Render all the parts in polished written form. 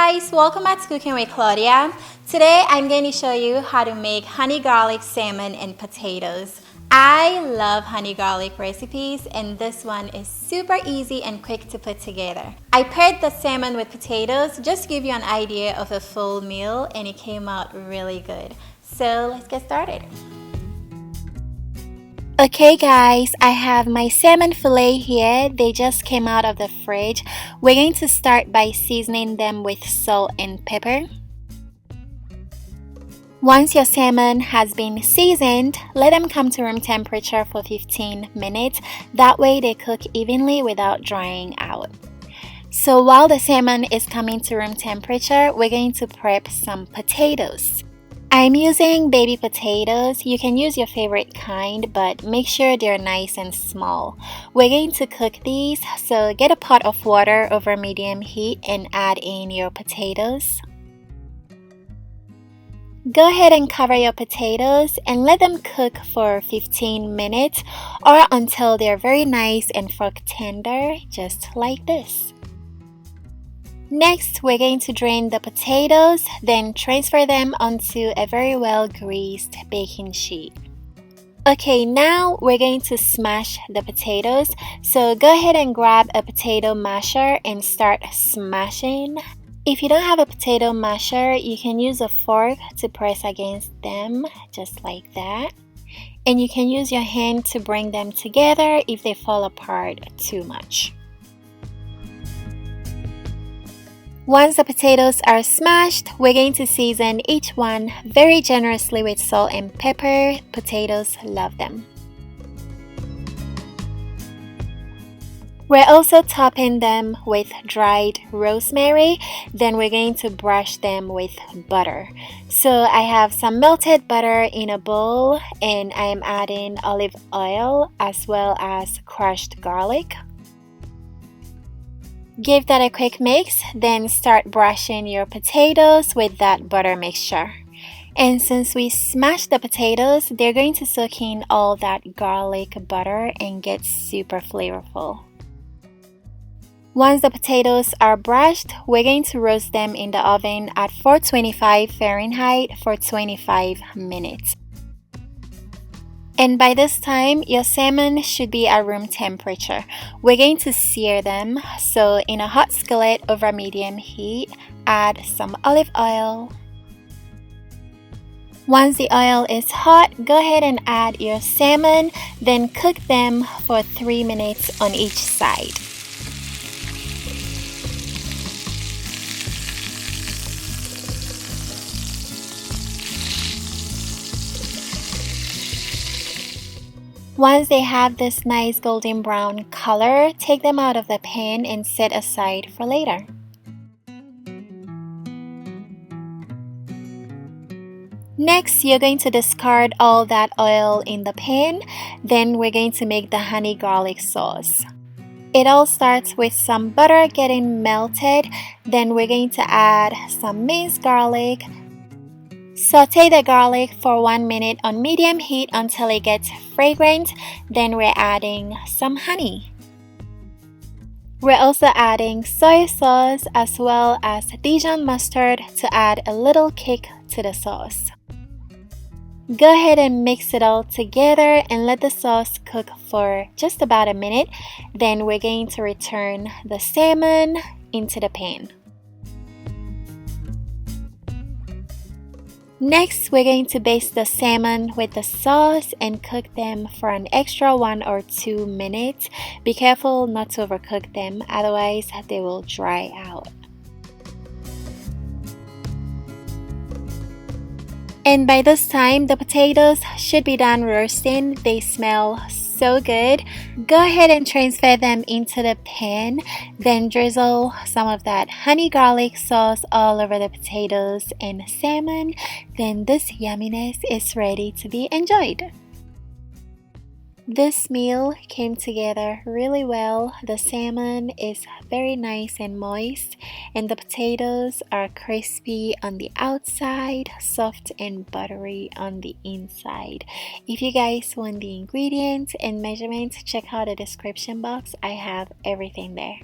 guys, welcome back to Cooking with Claudia. Today I'm going to show you how to make honey garlic salmon and potatoes. I love honey garlic recipes and this one is super easy and quick to put together. I paired the salmon with potatoes just to give you an idea of a full meal and it came out really good. So let's get started. Okay guys, I have my salmon fillet here. They just came out of the fridge. We're going to start by seasoning them with salt and pepper. Once your salmon has been seasoned, let them come to room temperature for 15 minutes. That way they cook evenly without drying out. So while the salmon is coming to room temperature, we're going to prep some potatoes. I'm using baby potatoes. You can use your favorite kind, but make sure they're nice and small. We're going to cook these, so get a pot of water over medium heat and add in your potatoes. Go ahead and cover your potatoes and let them cook for 15 minutes or until they're very nice and fork tender, just like this. Next, we're going to drain the potatoes, then transfer them onto a very well greased baking sheet. Okay, now we're going to smash the potatoes. So go ahead and grab a potato masher and start smashing. If you don't have a potato masher, you can use a fork to press against them, just like that. And you can use your hand to bring them together if they fall apart too much. Once the potatoes are smashed, we're going to season each one very generously with salt and pepper. Potatoes love them. We're also topping them with dried rosemary. Then we're going to brush them with butter. So I have some melted butter in a bowl and I am adding olive oil as well as crushed garlic. Give that a quick mix, then start brushing your potatoes with that butter mixture. And since we smashed the potatoes, they're going to soak in all that garlic butter and get super flavorful. Once the potatoes are brushed, we're going to roast them in the oven at 425 Fahrenheit for 25 minutes. And by this time, your salmon should be at room temperature. We're going to sear them. So in a hot skillet over medium heat, add some olive oil. Once the oil is hot, go ahead and add your salmon, then cook them for 3 minutes on each side. Once they have this nice golden brown color, take them out of the pan and set aside for later. Next, you're going to discard all that oil in the pan. Then we're going to make the honey garlic sauce. It all starts with some butter getting melted. Then we're going to add some minced garlic. Saute the garlic for 1 minute on medium heat until it gets fragrant. Then we're adding some honey. We're also adding soy sauce as well as Dijon mustard to add a little kick to the sauce. Go ahead and mix it all together and let the sauce cook for just about a minute. Then we're going to return the salmon into the pan. Next, we're going to baste the salmon with the sauce and cook them for an extra 1 or 2 minutes. Be careful not to overcook them, otherwise they will dry out. And by this time, the potatoes should be done roasting. They smell so good. Go ahead and transfer them into the pan, then drizzle some of that honey garlic sauce all over the potatoes and salmon. Then this yumminess is ready to be enjoyed. This meal came together really well. The salmon is very nice and moist, and the potatoes are crispy on the outside, soft and buttery on the inside. If you guys want the ingredients and measurements, check out the description box. I have everything there.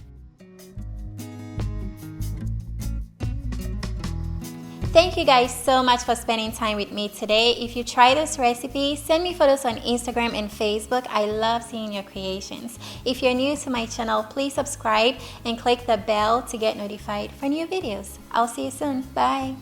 Thank you guys so much for spending time with me today. If you try this recipe, send me photos on Instagram and Facebook. I love seeing your creations. If you're new to my channel, please subscribe and click the bell to get notified for new videos. I'll see you soon. Bye.